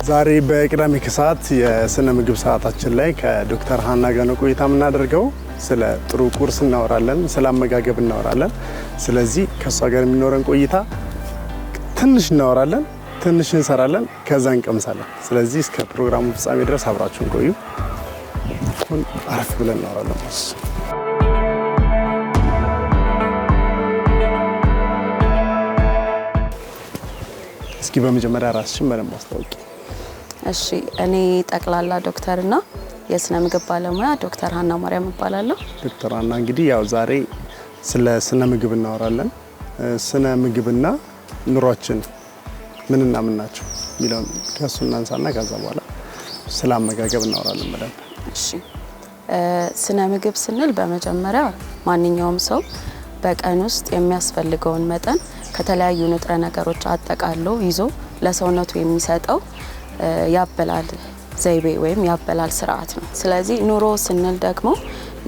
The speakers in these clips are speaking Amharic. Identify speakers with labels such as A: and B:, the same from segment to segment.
A: ዛሬ በቅዳሜ ከሰዓት የስነ ምግብ ሰዓታችን ላይ ከዶክተር ሃና ጋር ነው ቆይታ የምናደርገው። ስለ ጥሩ ቁርስ እናወራለን፣ ስለ አመጋገብ እናወራለን። ስለዚህ ከሷ ጋር የሚኖረን ቆይታ ትንሽ እናወራለን፣ ትንሽ እንሰራለን፣ ከዛ እንቀምሳለን። ስለዚህ እስከ ፕሮግራሙ ፍጻሜ ድረስ አብራችሁን ቆዩ። አሁን አረፍ ብለን እናወራለን። እስኪ በመጀመሪያ ራስሽን በደንብ አስተዋውቂ።
B: እሺ፣ እኔ ጠቅላላ ዶክተርና የስነ ምግብ ባለሙያ ዶክተር ሃና ማርያም እባላለሁ።
A: ዶክተር ሃና እንግዲህ ያው ዛሬ ስለ ስነ ምግብ እናወራለን። ስነ ምግብና ኑሯችን ምንና ምን ናቸው የሚለውን ከሱ እናንሳና ከዛ በኋላ ስለ አመጋገብ እናወራለን በደንብ።
B: እሺ፣ ስነ ምግብ ስንል በመጀመሪያ ማንኛውም ሰው በቀን ውስጥ የሚያስፈልገውን መጠን ከተለያዩ ንጥረ ነገሮች አጠቃሎ ይዞ ለሰውነቱ የሚሰጠው ያበላል ዘይቤ ወይም ያበላል ስርዓት ነው። ስለዚህ ኑሮ ስንል ደግሞ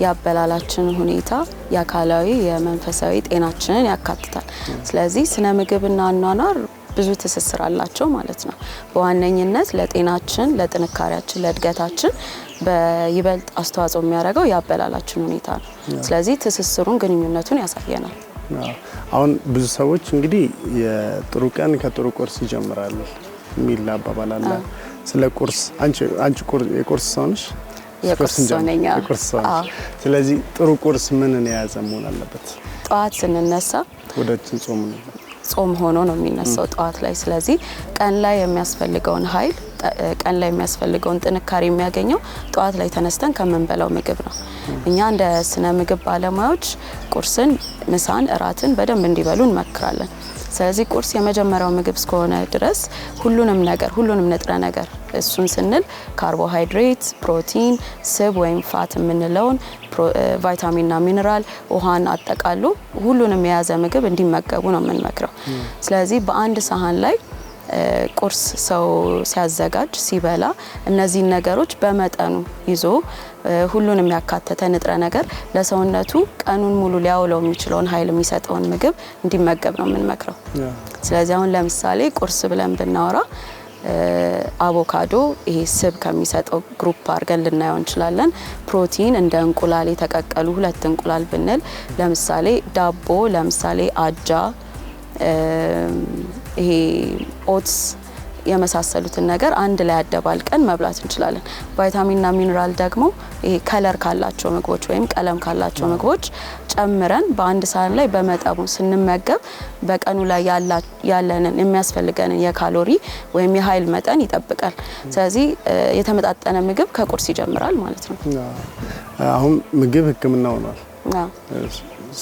B: ያበላላችን ሁኔታ የአካላዊ የመንፈሳዊ ጤናችንን ያካትታል። ስለዚህ ስነ ምግብና አኗኗር ብዙ ትስስር አላቸው ማለት ነው። በዋነኝነት ለጤናችን፣ ለጥንካሬያችን፣ ለእድገታችን በይበልጥ አስተዋጽኦ የሚያደርገው ያበላላችን ሁኔታ ነው። ስለዚህ ትስስሩን ግንኙነቱን ያሳየናል።
A: አሁን ብዙ ሰዎች እንግዲህ የጥሩ ቀን ከጥሩ ቁርስ ይጀምራሉ የሚል አባባል አለ። ስለ ቁርስ አንቺ የቁርስ ሰው ነሽ?
B: የቁርስ ሰው ነኝ።
A: ስለዚህ ጥሩ ቁርስ ምንን የያዘ መሆን አለበት?
B: ጠዋት ስንነሳ
A: ወደችን ጾም
B: ሆኖ ነው የሚነሳው ጠዋት ላይ። ስለዚህ ቀን ላይ የሚያስፈልገውን ኃይል፣ ቀን ላይ የሚያስፈልገውን ጥንካሬ የሚያገኘው ጠዋት ላይ ተነስተን ከምንበላው ምግብ ነው። እኛ እንደ ስነ ምግብ ባለሙያዎች ቁርስን፣ ምሳን፣ እራትን በደንብ እንዲበሉ እንመክራለን። ስለዚህ ቁርስ የመጀመሪያው ምግብ እስከሆነ ድረስ ሁሉንም ንጥረ ነገር እሱን ስንል ካርቦሃይድሬት፣ ፕሮቲን፣ ስብ ወይም ፋት የምንለውን ቫይታሚንና ሚነራል፣ ውሃን አጠቃሉ ሁሉንም የያዘ ምግብ እንዲመገቡ ነው የምንመክረው። ስለዚህ በአንድ ሳህን ላይ ቁርስ ሰው ሲያዘጋጅ ሲበላ እነዚህን ነገሮች በመጠኑ ይዞ ሁሉንም ያካተተ ንጥረ ነገር ለሰውነቱ ቀኑን ሙሉ ሊያውለው የሚችለውን ኃይል የሚሰጠውን ምግብ እንዲመገብ ነው የምንመክረው። ስለዚህ አሁን ለምሳሌ ቁርስ ብለን ብናወራ አቮካዶ ይሄ ስብ ከሚሰጠው ግሩፕ አድርገን ልናየው እንችላለን። ፕሮቲን እንደ እንቁላል የተቀቀሉ 2 እንቁላል ብንል፣ ለምሳሌ ዳቦ፣ ለምሳሌ አጃ፣ ይሄ ኦትስ የመሳሰሉትን ነገር አንድ ላይ አደባልቀን መብላት እንችላለን። ቫይታሚንና ሚነራል ደግሞ ይሄ ከለር ካላቸው ምግቦች ወይም ቀለም ካላቸው ምግቦች ጨምረን በአንድ ሳህን ላይ በመጠኑ ስንመገብ በቀኑ ላይ ያለንን የሚያስፈልገንን የካሎሪ ወይም የኃይል መጠን ይጠብቃል። ስለዚህ የተመጣጠነ ምግብ ከቁርስ ይጀምራል ማለት ነው።
A: አሁን ምግብ ሕክምና ሆኗል።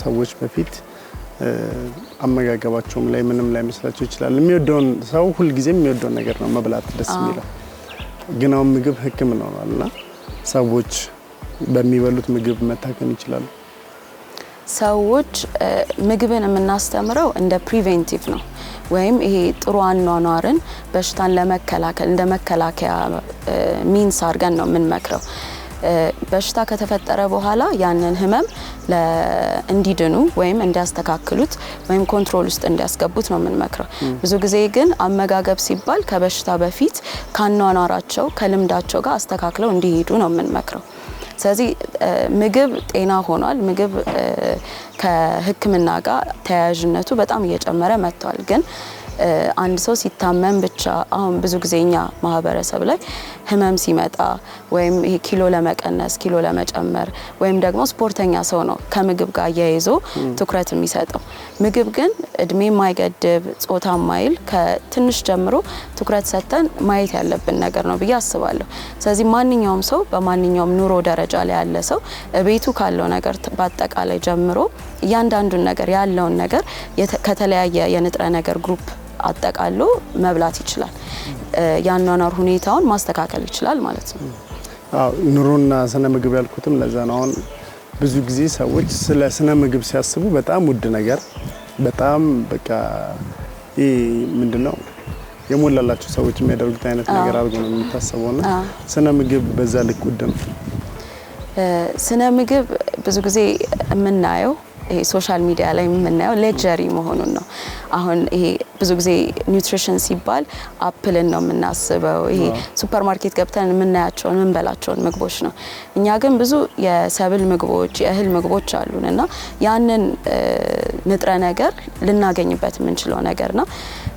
A: ሰዎች በፊት አመጋገባቸውም ላይ ምንም ላይ መስላቸው ይችላል። የሚወደውን ሰው ሁልጊዜም የሚወደውን ነገር ነው መብላት ደስ የሚለው። ግን አሁን ምግብ ሕክምና ሆኗልና ሰዎች በሚበሉት ምግብ መታከም ይችላሉ።
B: ሰዎች ምግብን የምናስተምረው እንደ ፕሪቬንቲቭ ነው ወይም ይሄ ጥሩ አኗኗርን በሽታን ለመከላከል እንደ መከላከያ ሚንስ አድርገን ነው የምንመክረው። በሽታ ከተፈጠረ በኋላ ያንን ህመም እንዲድኑ ወይም እንዲያስተካክሉት ወይም ኮንትሮል ውስጥ እንዲያስገቡት ነው የምንመክረው። ብዙ ጊዜ ግን አመጋገብ ሲባል ከበሽታ በፊት ከአኗኗራቸው ከልምዳቸው ጋር አስተካክለው እንዲሄዱ ነው የምንመክረው። ስለዚህ ምግብ ጤና ሆኗል። ምግብ ከሕክምና ጋር ተያያዥነቱ በጣም እየጨመረ መጥቷል። ግን አንድ ሰው ሲታመም ብቻ አሁን ብዙ ጊዜ እኛ ማህበረሰብ ላይ ህመም ሲመጣ ወይም ይሄ ኪሎ ለመቀነስ ኪሎ ለመጨመር ወይም ደግሞ ስፖርተኛ ሰው ነው ከምግብ ጋር ያይዞ ትኩረት የሚሰጠው። ምግብ ግን እድሜ ማይገድብ ጾታ ማይል ከትንሽ ጀምሮ ትኩረት ሰጥተን ማየት ያለብን ነገር ነው ብዬ አስባለሁ። ስለዚህ ማንኛውም ሰው በማንኛውም ኑሮ ደረጃ ላይ ያለ ሰው ቤቱ ካለው ነገር በአጠቃላይ ጀምሮ እያንዳንዱን ነገር ያለውን ነገር ከተለያየ የንጥረ ነገር ግሩፕ አጠቃሎ መብላት ይችላል። ያኗኗር ሁኔታውን ማስተካከል ይችላል ማለት ነው።
A: ኑሮና ስነ ምግብ ያልኩትም ለዛ ነው። አሁን ብዙ ጊዜ ሰዎች ስለ ስነ ምግብ ሲያስቡ በጣም ውድ ነገር በጣም በቃ ይሄ ምንድነው የሞላላቸው ሰዎች የሚያደርጉት አይነት ነገር አድርጎ ነው የሚታሰበውና ስነ ምግብ በዛ ልክ ውድ ነው።
B: ስነ ምግብ ብዙ ጊዜ የምናየው ይሄ ሶሻል ሚዲያ ላይ የምናየው ሌክዠሪ መሆኑን ነው። አሁን ይሄ ብዙ ጊዜ ኒውትሪሽን ሲባል አፕልን ነው የምናስበው፣ ይሄ ሱፐርማርኬት ገብተን የምናያቸውን የምንበላቸውን ምግቦች ነው። እኛ ግን ብዙ የሰብል ምግቦች የእህል ምግቦች አሉን እና ያንን ንጥረ ነገር ልናገኝበት የምንችለው ነገር ነው።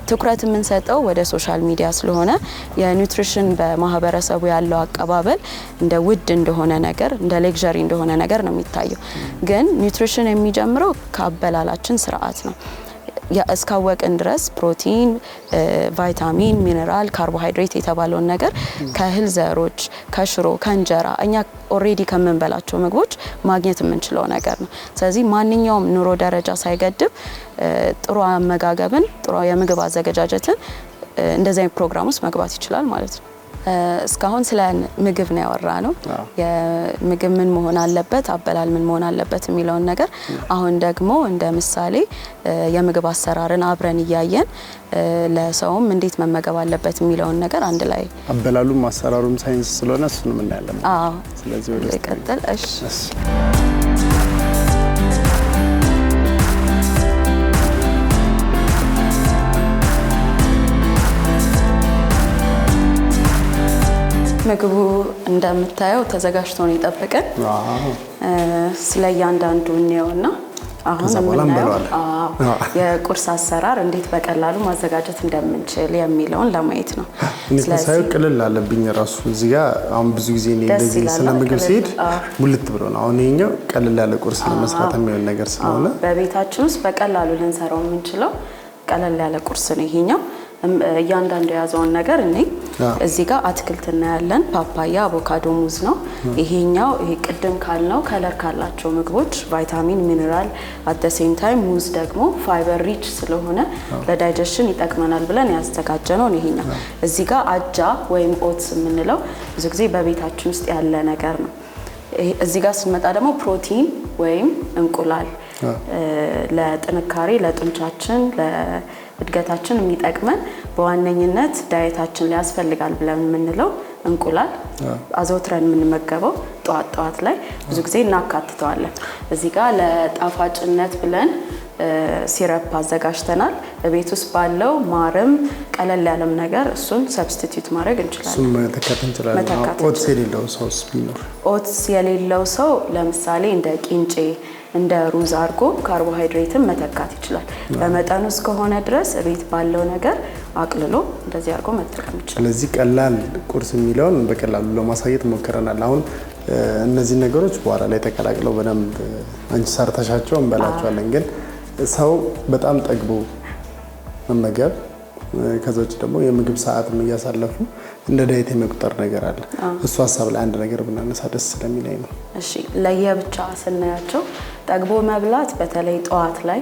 B: ትኩረት የምንሰጠው ወደ ሶሻል ሚዲያ ስለሆነ የኒውትሪሽን በማህበረሰቡ ያለው አቀባበል እንደ ውድ እንደሆነ ነገር እንደ ሌክዠሪ እንደሆነ ነገር ነው የሚታየው። ግን ኒውትሪሽን የሚጀምረው ከአበላላችን ስርዓት ነው። እስካወቅን ድረስ ፕሮቲን፣ ቫይታሚን፣ ሚነራል፣ ካርቦሃይድሬት የተባለውን ነገር ከእህል ዘሮች፣ ከሽሮ፣ ከእንጀራ እኛ ኦሬዲ ከምንበላቸው ምግቦች ማግኘት የምንችለው ነገር ነው። ስለዚህ ማንኛውም ኑሮ ደረጃ ሳይገድብ ጥሩ አመጋገብን፣ ጥሩ የምግብ አዘገጃጀትን እንደዚህ አይነት ፕሮግራም ውስጥ መግባት ይችላል ማለት ነው። እስካሁን ስለ ምግብ ነው ያወራ ነው። የምግብ ምን መሆን አለበት፣ አበላል ምን መሆን አለበት የሚለውን ነገር አሁን ደግሞ እንደ ምሳሌ የምግብ አሰራርን አብረን እያየን ለሰውም እንዴት መመገብ አለበት የሚለውን ነገር አንድ ላይ
A: አበላሉም አሰራሩም ሳይንስ ስለሆነ እሱንም እናያለን። ስለዚህ ወደ
B: ቀጥል። እሺ ምግቡ እንደምታየው ተዘጋጅቶ ነው ይጠብቀን። ስለ እያንዳንዱ እንየውና አሁን የምናየው የቁርስ አሰራር እንዴት በቀላሉ ማዘጋጀት እንደምንችል የሚለውን ለማየት ነው።
A: ስለዚህ ቅልል አለብኝ ራሱ እዚህ ጋር አሁን ብዙ ጊዜ እንደዚህ ስለ ምግብ ሲሄድ ሙልት ብሎ ነው። አሁን ይሄኛው ቀልል ያለ ቁርስ ለመስራት የሚሆን ነገር ስለሆነ
B: በቤታችን ውስጥ በቀላሉ ልንሰራው የምንችለው ቀለል ያለ ቁርስ ነው ይሄኛው። እያንዳንዱ የያዘውን ነገር እኔ እዚህ ጋር አትክልት እናያለን። ፓፓያ፣ አቮካዶ፣ ሙዝ ነው። ይሄኛው ይሄ ቅድም ካልነው ከለር ካላቸው ምግቦች ቫይታሚን፣ ሚነራል አት ዘ ሴም ታይም ሙዝ ደግሞ ፋይበር ሪች ስለሆነ ለዳይጀሽን ይጠቅመናል ብለን ያዘጋጀነው ይሄኛው። እዚህ ጋር አጃ ወይም ኦትስ የምንለው ብዙ ጊዜ በቤታችን ውስጥ ያለ ነገር ነው። እዚህ ጋር ስንመጣ ደግሞ ፕሮቲን ወይም እንቁላል ለጥንካሬ ለጡንቻችን እድገታችን የሚጠቅመን በዋነኝነት ዳይታችን ላይ ያስፈልጋል ብለን የምንለው እንቁላል አዘውትረን የምንመገበው ጧት ላይ ብዙ ጊዜ እናካትተዋለን። እዚህ ጋር ለጣፋጭነት ብለን ሲረፕ አዘጋጅተናል። በቤት ውስጥ ባለው ማርም ቀለል ያለም ነገር እሱን ሰብስቲቲዩት ማድረግ እንችላለን።
A: እሱን መተካት እንችላለን። ኦትስ የሌለው ሰውስ ቢኖር
B: ኦትስ የሌለው ሰው ለምሳሌ እንደ ቂንጬ እንደ ሩዝ አርጎ ካርቦሃይድሬትን መተካት ይችላል። በመጠኑ እስከሆነ ድረስ ቤት ባለው ነገር አቅልሎ እንደዚህ አርጎ መጠቀም ይችላል።
A: ስለዚህ ቀላል ቁርስ የሚለውን በቀላሉ ለማሳየት ሞክረናል። አሁን እነዚህ ነገሮች በኋላ ላይ ተቀላቅለው በደንብ አንቺ ሰርተሻቸው እንበላቸዋለን። ግን ሰው በጣም ጠግቦ መመገብ ከዛ ውጭ ደግሞ የምግብ ሰዓትም እያሳለፉ እንደ ዳይት የመቁጠር ነገር አለ። እሱ ሀሳብ ላይ አንድ ነገር ብናነሳ ደስ ስለሚለኝ ነው።
B: እሺ ለየብቻ ስናያቸው ጠግቦ መብላት በተለይ ጠዋት ላይ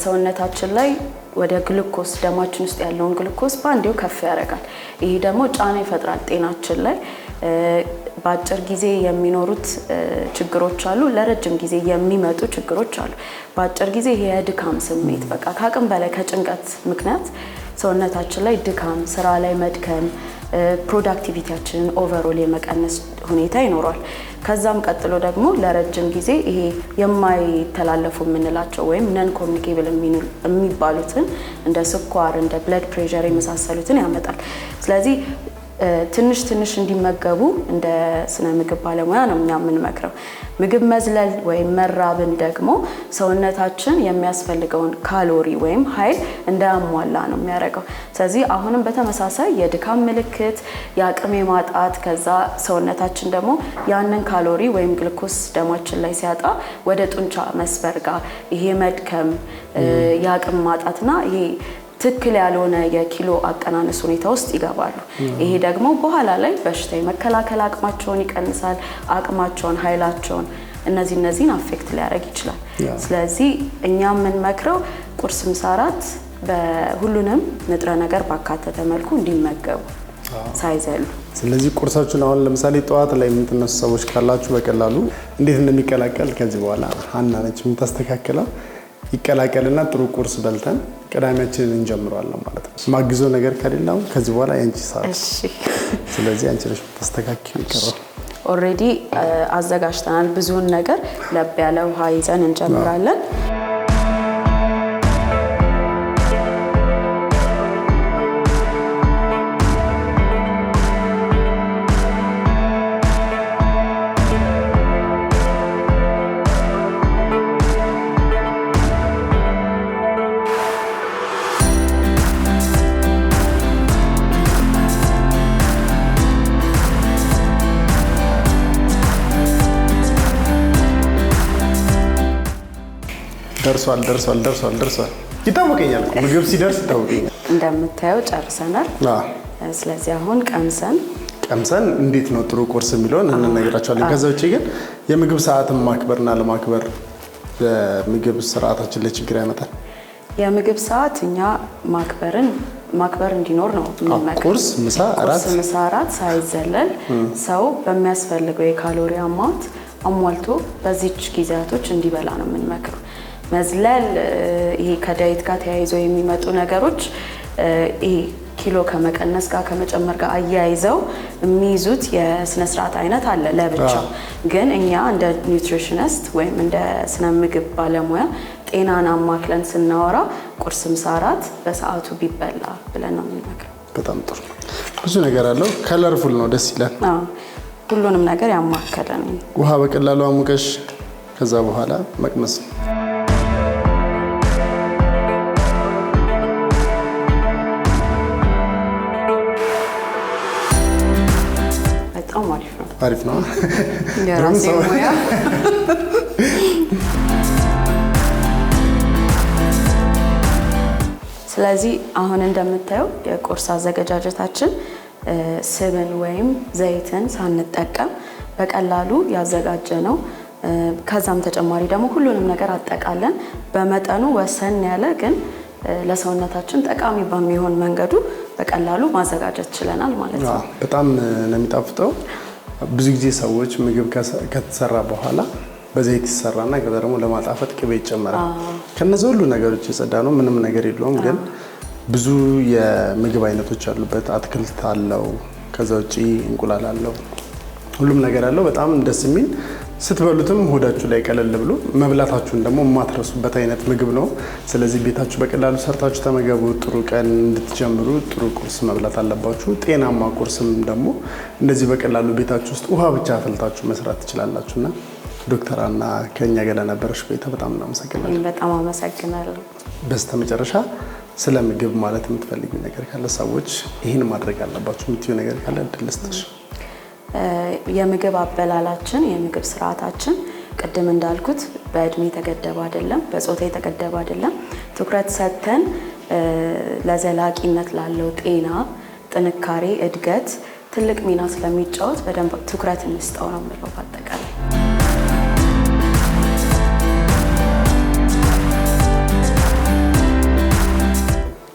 B: ሰውነታችን ላይ ወደ ግሉኮስ ደማችን ውስጥ ያለውን ግሉኮስ ባንዴው ከፍ ያደርጋል። ይሄ ደግሞ ጫና ይፈጥራል ጤናችን ላይ። በአጭር ጊዜ የሚኖሩት ችግሮች አሉ፣ ለረጅም ጊዜ የሚመጡ ችግሮች አሉ። በአጭር ጊዜ ይሄ የድካም ስሜት በቃ ከአቅም በላይ ከጭንቀት ምክንያት ሰውነታችን ላይ ድካም፣ ስራ ላይ መድከም፣ ፕሮዳክቲቪቲያችንን ኦቨርኦል የመቀነስ ሁኔታ ይኖራል። ከዛም ቀጥሎ ደግሞ ለረጅም ጊዜ ይሄ የማይተላለፉ የምንላቸው ወይም ነን ኮሚኒኬብል የሚባሉትን እንደ ስኳር፣ እንደ ብለድ ፕሬሸር የመሳሰሉትን ያመጣል። ስለዚህ ትንሽ ትንሽ እንዲመገቡ እንደ ስነ ምግብ ባለሙያ ነው እኛ የምንመክረው። ምግብ መዝለል ወይም መራብን ደግሞ ሰውነታችን የሚያስፈልገውን ካሎሪ ወይም ኃይል እንዳያሟላ ነው የሚያደርገው። ስለዚህ አሁንም በተመሳሳይ የድካም ምልክት፣ የአቅም ማጣት፣ ከዛ ሰውነታችን ደግሞ ያንን ካሎሪ ወይም ግሉኮስ ደማችን ላይ ሲያጣ ወደ ጡንቻ መስበር ጋር ይሄ መድከም፣ የአቅም ማጣትና ይሄ ትክክል ያልሆነ የኪሎ አቀናነስ ሁኔታ ውስጥ ይገባሉ። ይሄ ደግሞ በኋላ ላይ በሽታ የመከላከል አቅማቸውን ይቀንሳል፣ አቅማቸውን፣ ኃይላቸውን እነዚህን አፌክት ሊያደርግ ይችላል። ስለዚህ እኛ የምንመክረው ቁርስ፣ ምሳ፣ እራት በሁሉንም ንጥረ ነገር ባካተተ መልኩ እንዲመገቡ ሳይዘሉ።
A: ስለዚህ ቁርሳችን አሁን ለምሳሌ ጠዋት ላይ የምትነሱ ሰዎች ካላችሁ በቀላሉ እንዴት እንደሚቀላቀል ከዚህ በኋላ ሀና ነች የምታስተካክለው። ይቀላቀልና ጥሩ ቁርስ በልተን ቅዳሜያችንን እንጀምራለን ማለት ነው። ማግዘው ነገር ከሌላው ከዚህ በኋላ ያንቺ ሰዓት።
B: እሺ።
A: ስለዚህ አንቺ ነሽ ተስተካክል ይቀርባል።
B: ኦልሬዲ አዘጋጅተናል። ብዙውን ነገር ለብ ያለ ውሃ ይዘን እንጀምራለን።
A: ደርሷል። ይታወቀኛል ምግብ ሲደርስ ይታወቀኛል።
B: እንደምታየው ጨርሰናል። ስለዚህ አሁን ቀምሰን
A: እንዴት ነው ጥሩ ቁርስ የሚለውን እንነግራቸዋለን። ከዛ ውጪ ግን የምግብ ሰዓትን ማክበርና ለማክበር በምግብ ስርዓታችን ላይ ችግር ያመጣል።
B: የምግብ ሰዓት እኛ ማክበር እንዲኖር ነው የምንመክረው።
A: ቁርስ፣ ምሳ፣ እራት
B: ሳይዘለል ሰው በሚያስፈልገው የካሎሪ አማውንት አሟልቶ በዚች ጊዜያቶች እንዲበላ ነው የምንመክረው። መዝለል ይሄ ከዳይት ጋር ተያይዞ የሚመጡ ነገሮች ይሄ ኪሎ ከመቀነስ ጋር ከመጨመር ጋር አያይዘው የሚይዙት የስነ ስርዓት አይነት አለ ለብቻው። ግን እኛ እንደ ኒውትሪሽኒስት ወይም እንደ ስነ ምግብ ባለሙያ ጤናን አማክለን ስናወራ ቁርስ፣ ምሳ፣ እራት በሰዓቱ ቢበላ ብለን ነው የምንመክረው።
A: በጣም ጥሩ። ብዙ ነገር አለው። ከለርፉል ነው፣ ደስ ይላል።
B: ሁሉንም ነገር ያማከለ ነው።
A: ውሃ በቀላሉ አሙቀሽ ከዛ በኋላ መቅመስ።
B: በጣም
A: አሪፍ ነው።
B: የራሴ ሙያ። ስለዚህ አሁን እንደምታየው የቁርስ አዘገጃጀታችን ስብን ወይም ዘይትን ሳንጠቀም በቀላሉ ያዘጋጀ ነው። ከዛም ተጨማሪ ደግሞ ሁሉንም ነገር አጠቃለን በመጠኑ ወሰን ያለ ግን ለሰውነታችን ጠቃሚ በሚሆን መንገዱ በቀላሉ ማዘጋጀት ችለናል ማለት ነው።
A: በጣም ነው የሚጣፍጠው። ብዙ ጊዜ ሰዎች ምግብ ከተሰራ በኋላ በዘይት ይሰራና ከዛ ደግሞ ለማጣፈጥ ቅቤ ይጨመራል። ከነዚህ ሁሉ ነገሮች የጸዳ ነው፣ ምንም ነገር የለውም። ግን ብዙ የምግብ አይነቶች አሉበት። አትክልት አለው፣ ከዛ ውጪ እንቁላል አለው፣ ሁሉም ነገር አለው። በጣም ደስ የሚል ስትበሉትም ሆዳችሁ ላይ ቀለል ብሎ መብላታችሁን ደግሞ የማትረሱበት አይነት ምግብ ነው። ስለዚህ ቤታችሁ በቀላሉ ሰርታችሁ ተመገቡ። ጥሩ ቀን እንድትጀምሩ ጥሩ ቁርስ መብላት አለባችሁ። ጤናማ ቁርስም ደግሞ እንደዚህ በቀላሉ ቤታችሁ ውስጥ ውሃ ብቻ አፈልታችሁ መስራት ትችላላችሁና ዶክተር ሀና ከኛ ጋር ለነበረሽ ቆይታ በጣም እናመሰግናለን።
B: በጣም አመሰግናለሁ።
A: በስተመጨረሻ ስለ ምግብ ማለት የምትፈልጊው ነገር ካለ፣ ሰዎች ይህን ማድረግ አለባችሁ የምትይው ነገር ካለ እድል ልስጥሽ።
B: የምግብ አበላላችን የምግብ ስርዓታችን ቅድም እንዳልኩት በእድሜ የተገደበ አይደለም፣ በጾታ የተገደበ አይደለም። ትኩረት ሰጥተን ለዘላቂነት ላለው ጤና፣ ጥንካሬ፣ እድገት ትልቅ ሚና ስለሚጫወት በደንብ ትኩረት እንስጠው ነው የምለው በአጠቃላይ።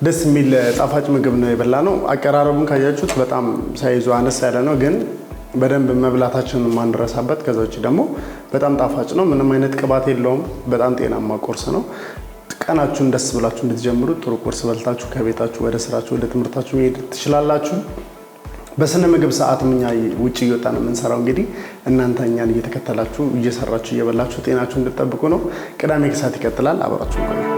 A: ደስ የሚል ጣፋጭ ምግብ ነው የበላ ነው። አቀራረቡን ካያችሁት በጣም ሳይዙ አነስ ያለ ነው፣ ግን በደንብ መብላታችንን ማንረሳበት። ከዛ ውጭ ደግሞ በጣም ጣፋጭ ነው። ምንም አይነት ቅባት የለውም። በጣም ጤናማ ቁርስ ነው። ቀናችሁን ደስ ብላችሁ እንድትጀምሩ ጥሩ ቁርስ በልታችሁ ከቤታችሁ ወደ ስራችሁ ወደ ትምህርታችሁ መሄድ ትችላላችሁ። በስነ ምግብ ሰዓትም እኛ ውጭ እየወጣን የምንሰራው እንግዲህ እናንተ እኛን እየተከተላችሁ እየሰራችሁ እየበላችሁ ጤናችሁ እንድትጠብቁ ነው። ቅዳሜ ከሰዓት ይቀጥላል። አብራችሁ ቆዩ።